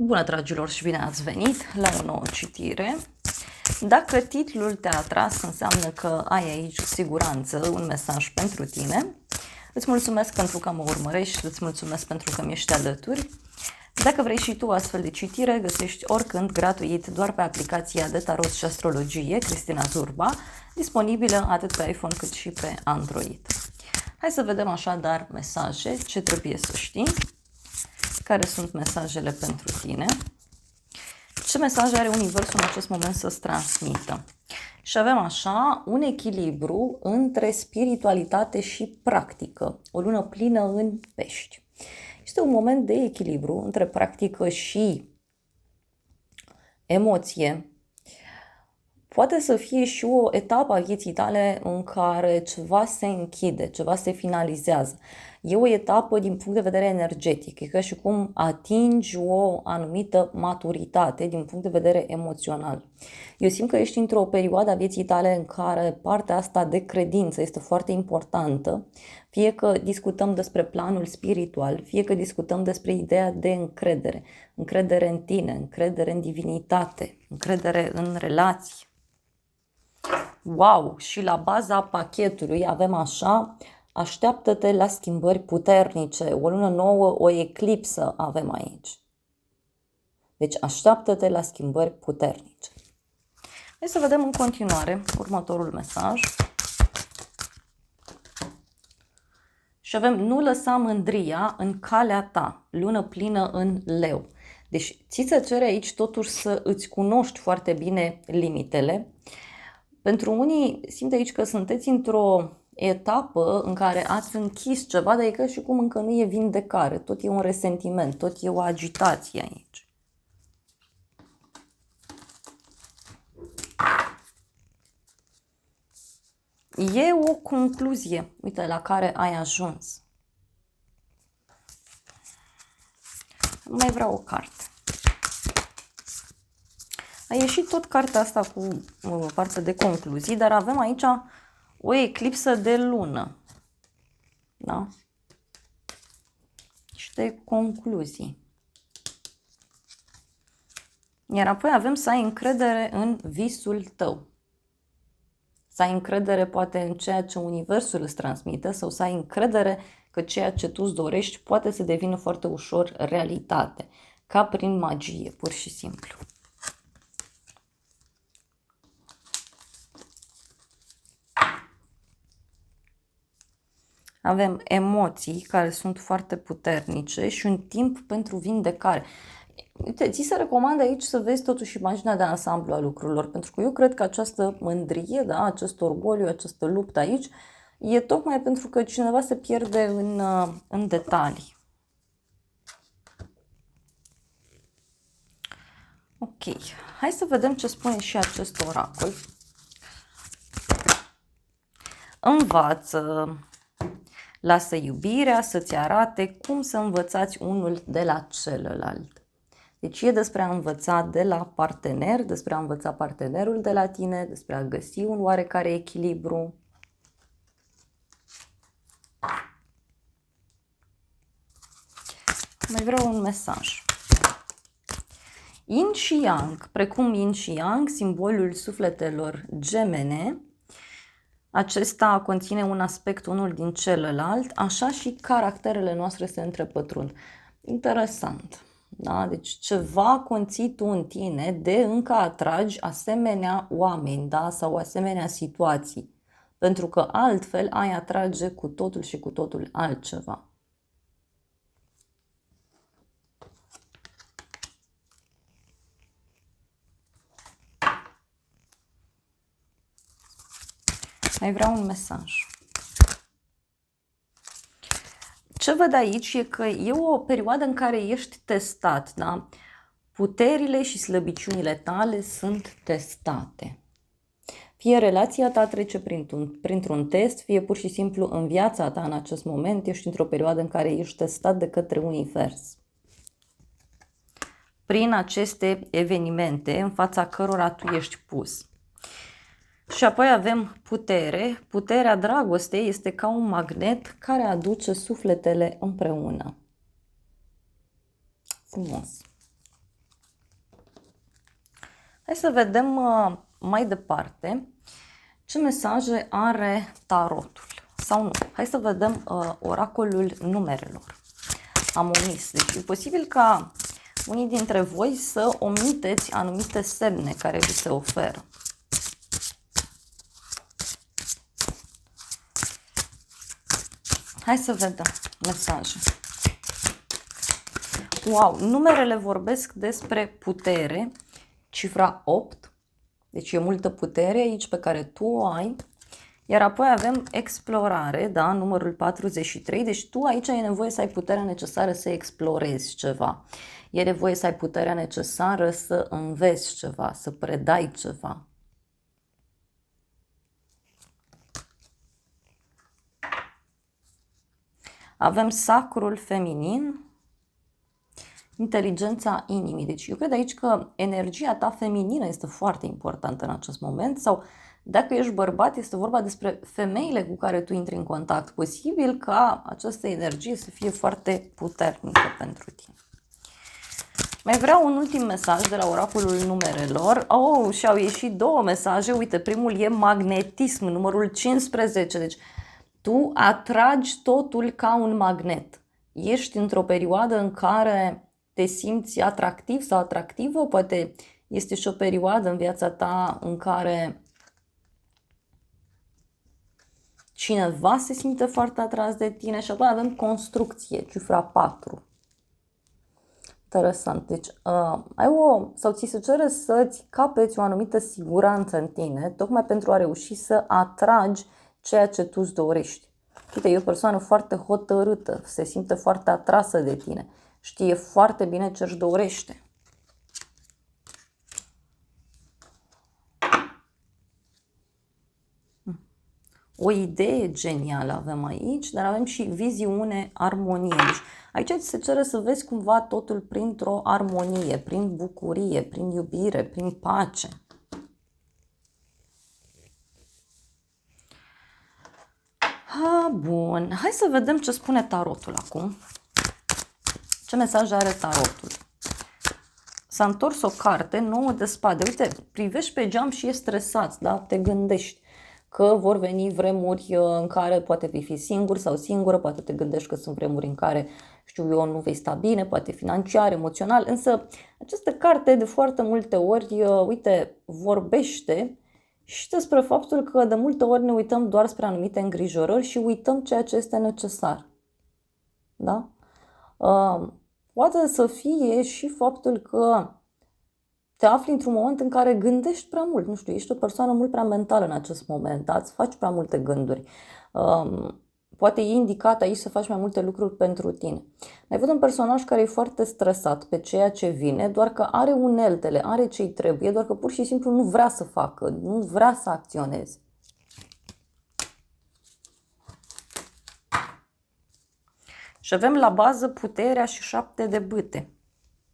Bună, dragilor, și bine ați venit la o nouă citire. Dacă titlul te-a atras, înseamnă că ai aici cu siguranță un mesaj pentru tine. Îți mulțumesc pentru că mă urmărești, îți mulțumesc pentru că mi ești alături. Dacă vrei și tu astfel de citire, găsești oricând gratuit doar pe aplicația de tarot și astrologie Cristina Zurba, disponibilă atât pe iPhone cât și pe Android. Hai să vedem așadar mesaje, ce trebuie să știi, care sunt mesajele pentru tine, ce mesaj are Universul în acest moment să-ți transmită. Și avem așa un echilibru între spiritualitate și practică, o lună plină în Pești. Este un moment de echilibru între practică și emoție. Poate să fie și o etapă a vieții tale în care ceva se închide, ceva se finalizează. E o etapă din punct de vedere energetic, e ca și cum atingi o anumită maturitate din punct de vedere emoțional. Eu simt că ești într-o perioadă a vieții tale în care partea asta de credință este foarte importantă, fie că discutăm despre planul spiritual, fie că discutăm despre ideea de încredere, încredere în tine, încredere în divinitate, încredere în relații. Wow! Și la baza pachetului avem așa: așteaptă-te la schimbări puternice, o lună nouă, o eclipsă avem aici. Deci așteaptă-te la schimbări puternice. Hai să vedem în continuare următorul mesaj. Și avem: nu lăsa mândria în calea ta, lună plină în Leu. Deci ți se cere aici totuși să îți cunoști foarte bine limitele. Pentru unii simt aici că sunteți într-o etapă în care ați închis ceva, dar e ca și cum încă nu e vindecare, tot e un resentiment, tot e o agitație aici. E o concluzie, uite, la care ai ajuns. Mai vreau o carte. A ieșit tot cartea asta cu partea de concluzii, dar avem aici o eclipsă de lună. Da? Niște concluzii. Iar apoi avem să ai încredere în visul tău. Să ai încredere poate în ceea ce Universul îți transmite sau să ai încredere că ceea ce tu îți dorești poate să devină foarte ușor realitate. Ca prin magie, pur și simplu. Avem emoții care sunt foarte puternice și un timp pentru vindecare. Uite, ți se recomandă aici să vezi totuși imaginea de ansamblu a lucrurilor, pentru că eu cred că această mândrie, da, acest orgoliu, această luptă aici, e tocmai pentru că cineva se pierde în detalii. Ok, hai să vedem ce spune și acest oracol. Învață, lasă iubirea să-ți arate cum să învățați unul de la celălalt. Deci e despre a învăța de la partener, despre a învăța partenerul de la tine, despre a găsi un oarecare echilibru. Mai vreau un mesaj. Yin și Yang, precum Yin și Yang, simbolul sufletelor gemene, acesta conține un aspect unul din celălalt, așa și caracterele noastre se întrepătrund. Interesant. Da? Deci ceva conții tu în tine de încă atragi asemenea oameni, da? Sau asemenea situații, pentru că altfel ai atrage cu totul și cu totul altceva. Mai vreau un mesaj. Ce văd aici e că e o perioadă în care ești testat, da? Puterile și slăbiciunile tale sunt testate. Fie relația ta trece printr-un test, fie pur și simplu în viața ta în acest moment ești într-o perioadă în care ești testat de către univers. Prin aceste evenimente în fața cărora tu ești pus. Și apoi avem putere. Puterea dragostei este ca un magnet care aduce sufletele împreună. Frumos. Hai să vedem mai departe ce mesaje are tarotul. Sau nu. Hai să vedem oracolul numerelor. Am omis. Deci e posibil ca unii dintre voi să omiteți anumite semne care vi se oferă. Hai să vedem mesaje. Wow, numerele vorbesc despre putere, cifra 8, deci e multă putere aici pe care tu o ai, iar apoi avem explorare, da, numărul 43, deci tu aici ai nevoie să ai puterea necesară să explorezi ceva, e nevoie să ai puterea necesară să înveți ceva, să predai ceva. Avem sacrul feminin, inteligența inimii. Deci eu cred aici că energia ta feminină este foarte importantă în acest moment sau dacă ești bărbat este vorba despre femeile cu care tu intri în contact. Posibil ca această energie să fie foarte puternică pentru tine. Mai vreau un ultim mesaj de la oracolul numerelor. Oh, și-au ieșit două mesaje. Uite, primul e magnetism, numărul 15. Deci tu atragi totul ca un magnet. Ești într-o perioadă în care te simți atractiv sau atractivă, poate este și o perioadă în viața ta în care cineva se simte foarte atras de tine și apoi avem construcție, cifra 4. Interesant. Deci sau ți se cere să-ți capeți o anumită siguranță în tine, tocmai pentru a reuși să atragi ceea ce tu îți dorești. Uite, e o persoană foarte hotărâtă, se simte foarte atrasă de tine. Știe foarte bine ce își dorește. O idee genială avem aici, dar avem și viziune, armonie. Deci, aici ți se cere să vezi cumva totul printr-o armonie, prin bucurie, prin iubire, prin pace. Bun, hai să vedem ce spune tarotul acum. Ce mesaj are tarotul? S-a întors o carte nouă de spade. Uite, privești pe geam și ești stresat, da? Te gândești că vor veni vremuri în care poate vei fi singur sau singură, poate te gândești că sunt vremuri în care, știu eu, nu vei sta bine, poate financiar, emoțional, însă această carte de foarte multe ori, uite, vorbește și despre faptul că de multe ori ne uităm doar spre anumite îngrijorări și uităm ceea ce este necesar. Da? Poate să fie și faptul că te afli într-un moment în care gândești prea mult, nu știu, ești o persoană mult prea mentală în acest moment, da? Îți faci prea multe gânduri. Poate e indicat aici să faci mai multe lucruri pentru tine. Mai văd un personaj care e foarte stresat pe ceea ce vine, doar că are uneltele, are ce-i trebuie, doar că pur și simplu nu vrea să facă, nu vrea să acționeze. Și avem la bază puterea și 7 de bâte.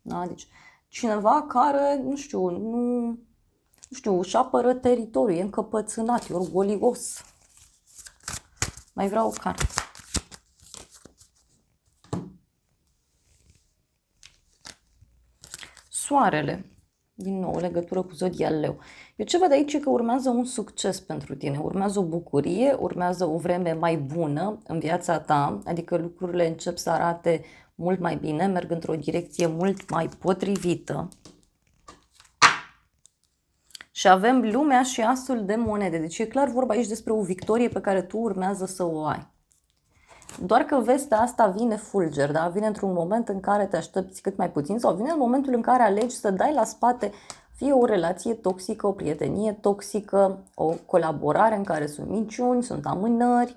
Da? Deci cineva care, nu știu, își apără teritoriul, e încăpățânat, e orgolios. Mai vreau o carte. Soarele. Din nou, legătură cu zodia Leu. Eu ce văd aici e că urmează un succes pentru tine, urmează o bucurie, urmează o vreme mai bună în viața ta, adică lucrurile încep să arate mult mai bine, merg într-o direcție mult mai potrivită. Și avem lumea și asul de monede, deci e clar vorba aici despre o victorie pe care tu urmează să o ai. Doar că vestea asta vine fulger, da? Vine într-un moment în care te aștepți cât mai puțin sau vine în momentul în care alegi să dai la spate fie o relație toxică, o prietenie toxică, o colaborare în care sunt minciuni, sunt amânări.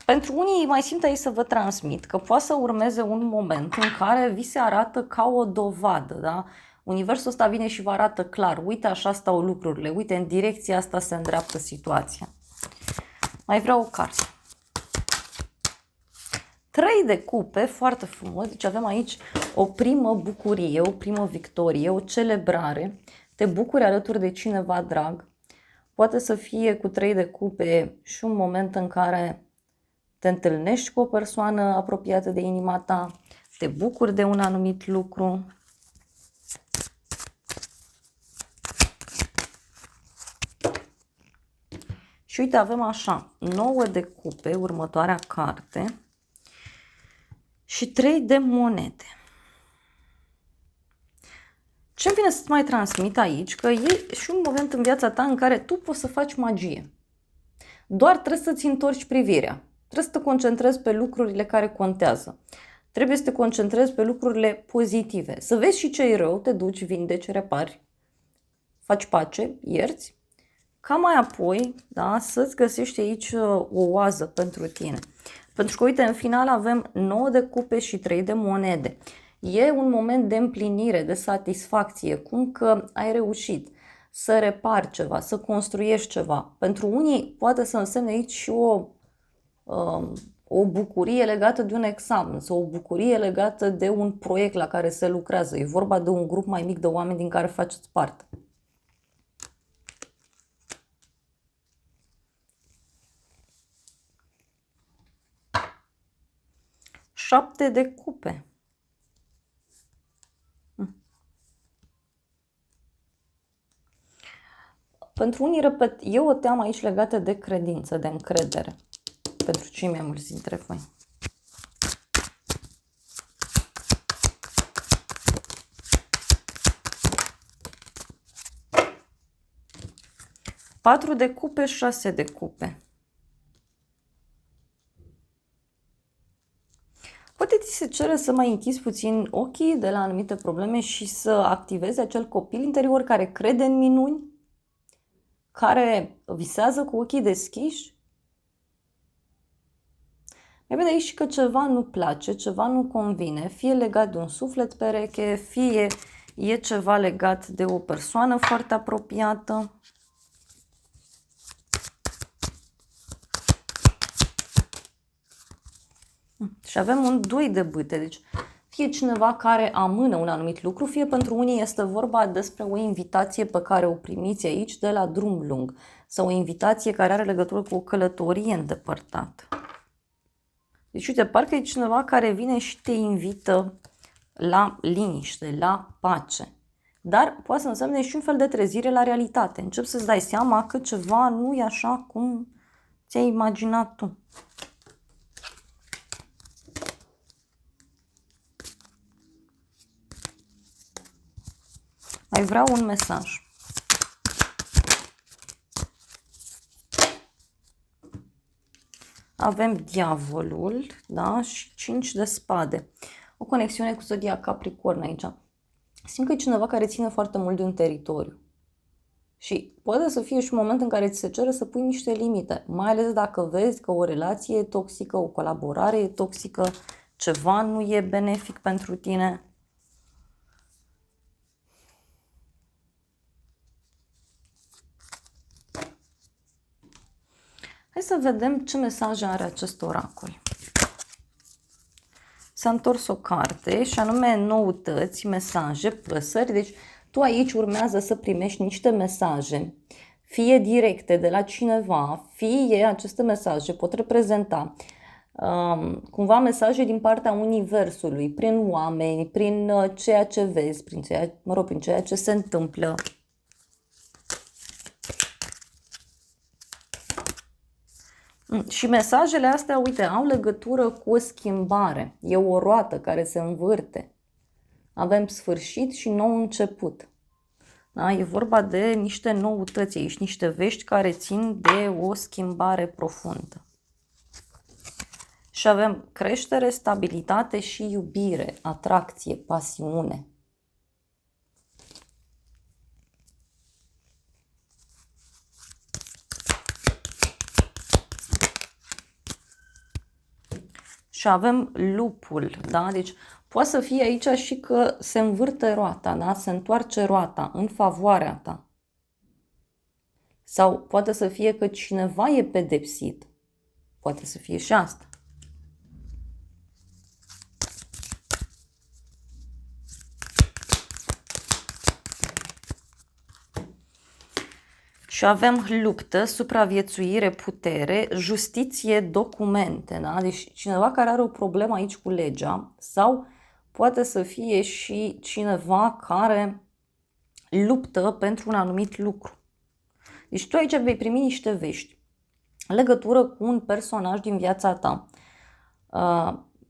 Pentru unii mai simt aici să vă transmit că poate să urmeze un moment în care vi se arată ca o dovadă, da? Universul ăsta vine și vă arată clar, uite așa stau lucrurile, uite în direcția asta se îndreaptă situația. Mai vreau o carte. 3 de cupe, foarte frumos, deci avem aici o primă bucurie, o primă victorie, o celebrare, te bucuri alături de cineva drag, poate să fie cu 3 de cupe și un moment în care te întâlnești cu o persoană apropiată de inima ta, te bucuri de un anumit lucru. Și uite, avem așa, 9 de cupe, următoarea carte, și 3 de monede. Ce-mi vine să-ți mai transmit aici? Că e și un moment în viața ta în care tu poți să faci magie. Doar trebuie să-ți întorci privirea. Trebuie să te concentrezi pe lucrurile care contează. Trebuie să te concentrezi pe lucrurile pozitive. Să vezi și ce e rău, te duci, vindeci, repari, faci pace, ierți. Ca mai apoi, da, să-ți găsești aici o oază pentru tine. Pentru că, uite, în final avem 9 de cupe și 3 de monede. E un moment de împlinire, de satisfacție, cum că ai reușit să repari ceva, să construiești ceva. Pentru unii poate să însemne aici și o bucurie legată de un examen sau o bucurie legată de un proiect la care se lucrează. E vorba de un grup mai mic de oameni din care faceți parte. Șapte de cupe. Pentru unii, repet, e o teamă aici legată de credință, de încredere. Pentru cei mai mulți dintre voi. Patru de cupe, 6 de cupe. Poate ți se cere să mai închizi puțin ochii de la anumite probleme și să activezi acel copil interior care crede în minuni, care visează cu ochii deschiși. Mai vede aici că ceva nu place, ceva nu convine, fie legat de un suflet pereche, fie e ceva legat de o persoană foarte apropiată. Și avem un 2 de bâte, deci fie cineva care amână un anumit lucru, fie pentru unii este vorba despre o invitație pe care o primiți aici de la drum lung sau o invitație care are legătură cu o călătorie îndepărtată. Deci uite, parcă e cineva care vine și te invită la liniște, la pace. Dar poate să însemne și un fel de trezire la realitate. Începi să-ți dai seama că ceva nu e așa cum ți-ai imaginat tu. Mai vreau un mesaj. Avem diavolul, da, și 5 de spade. O conexiune cu zodia Capricorn aici. Simt că e cineva care ține foarte mult de un teritoriu. Și poate să fie și un moment în care ți se cere să pui niște limite, mai ales dacă vezi că o relație e toxică, o colaborare e toxică, ceva nu e benefic pentru tine. Hai să vedem ce mesaje are acest oracol. S-a întors o carte și anume noutăți, mesaje, păsări. Deci tu aici urmează să primești niște mesaje, fie directe de la cineva, fie aceste mesaje pot reprezenta cumva mesaje din partea universului, prin oameni, prin ceea ce vezi, prin ceea ce se întâmplă. Și mesajele astea, uite, au legătură cu o schimbare. E o roată care se învârte. Avem sfârșit și nou început. Da? E vorba de niște noutăți aici, niște vești care țin de o schimbare profundă. Și avem creștere, stabilitate și iubire, atracție, pasiune. Și avem lupul, da? Deci poate să fie aici și că se învârte roata, da? Se întoarce roata în favoarea ta. Sau poate să fie că cineva e pedepsit. Poate să fie și asta. Și avem luptă, supraviețuire, putere, justiție, documente. Da? Deci cineva care are o problemă aici cu legea sau poate să fie și cineva care luptă pentru un anumit lucru. Deci tu aici vei primi niște vești. legătură cu un personaj din viața ta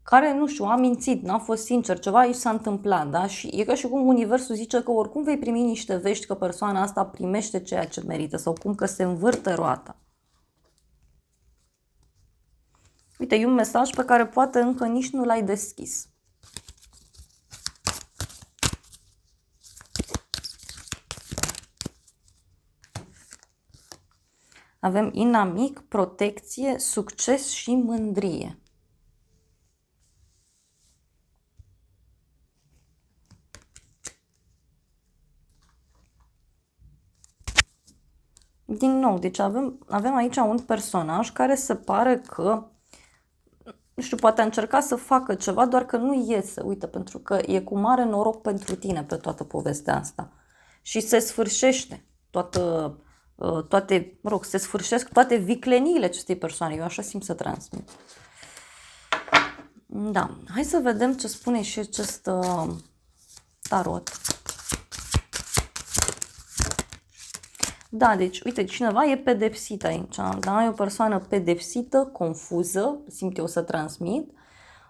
care, nu știu, a mințit, n-a fost sincer, ceva aici s-a întâmplat, da? Și e ca și cum universul zice că oricum vei primi niște vești că persoana asta primește ceea ce merită sau cum că se învârte roata. Uite, e un mesaj pe care poate încă nici nu l-ai deschis. Avem inamic, protecție, succes și mândrie. Din nou, deci avem aici un personaj care se pare că, nu știu, poate a încercat să facă ceva, doar că nu iese. Uite, pentru că e cu mare noroc pentru tine pe toată povestea asta. Și se sfârșește se sfârșesc toate vicleniile acestei persoane. Eu așa simt să transmit. Da, hai să vedem ce spune și acest tarot. Da, deci, uite, cineva e pedepsit aici, da? E o persoană pedepsită, confuză, simt eu să transmit.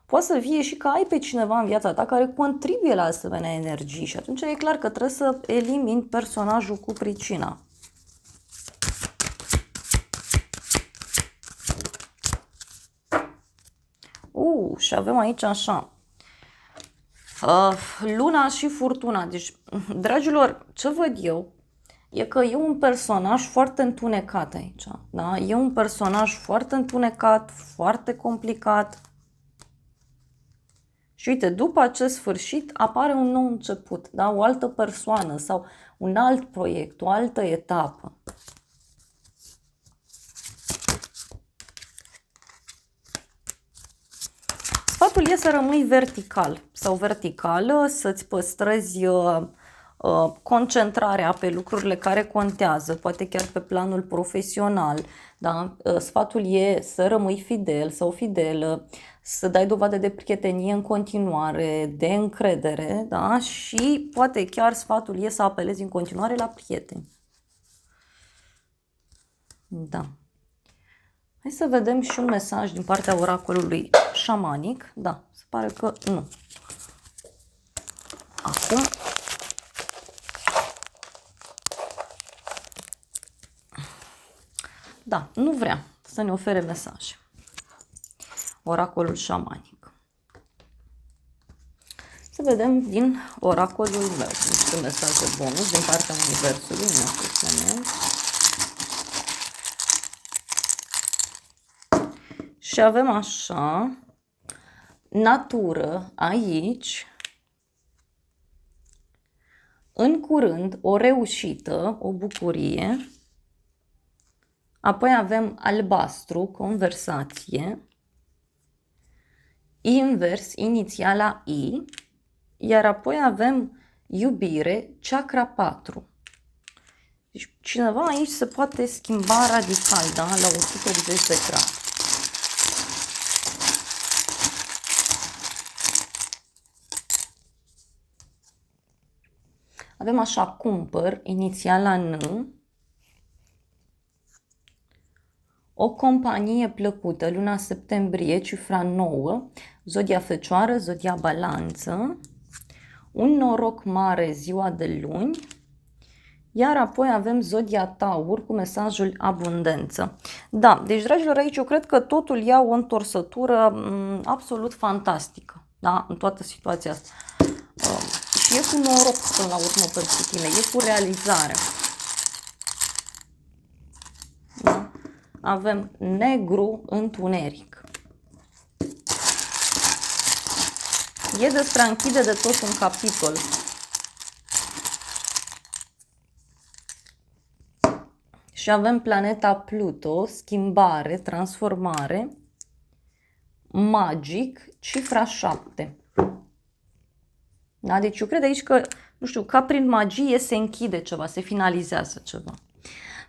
Poate să fie și că ai pe cineva în viața ta care contribuie la asemenea energii și atunci e clar că trebuie să elimini personajul cu pricina. Și avem aici așa. Luna și furtuna. Deci, dragilor, ce văd eu e că e un personaj foarte întunecat aici. Da? E un personaj foarte întunecat, foarte complicat. Și uite, după acest sfârșit apare un nou început, da? O altă persoană sau un alt proiect, o altă etapă. Sfatul e să rămâi vertical sau verticală, să-ți păstrezi concentrarea pe lucrurile care contează, poate chiar pe planul profesional. Da? Sfatul e să rămâi fidel sau fidelă, să dai dovadă de prietenie în continuare, de încredere, da? Și poate chiar sfatul e să apelezi în continuare la prieteni. Da. Hai să vedem și un mesaj din partea oracolului șamanic. Da, se pare că nu. Acum. Da, nu vrea să ne ofere mesaje. Oracolul șamanic. Să vedem din oracolul meu niște mesaje bonus din partea universului în acest moment. Și avem așa, natură aici, în curând o reușită, o bucurie, apoi avem albastru, conversație, invers, inițiala I, iar apoi avem iubire, chakra 4. Deci cineva aici se poate schimba radical, da? La 180 de grade. Avem așa, cumpăr, inițiala N, o companie plăcută, luna septembrie, cifra 9, zodia Fecioară, zodia Balanță, un noroc mare ziua de luni, iar apoi avem zodia Taur cu mesajul abundență. Da, deci dragilor, aici eu cred că totul ia o întorsătură absolut fantastică, da, în toată situația asta. Și e cu noroc până la urmă pentru tine, e cu realizare. Da? Avem negru, întuneric. E despre a închide de tot un capitol. Și avem planeta Pluto, schimbare, transformare, magic, cifra 7. Da? Deci eu cred aici că, nu știu, ca prin magie se închide ceva, se finalizează ceva.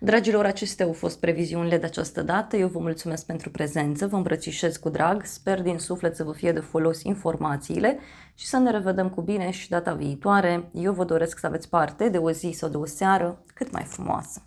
Dragilor, acestea au fost previziunile de această dată. Eu vă mulțumesc pentru prezență, vă îmbrățișez cu drag, sper din suflet să vă fie de folos informațiile și să ne revedem cu bine și data viitoare. Eu vă doresc să aveți parte de o zi sau de o seară cât mai frumoasă.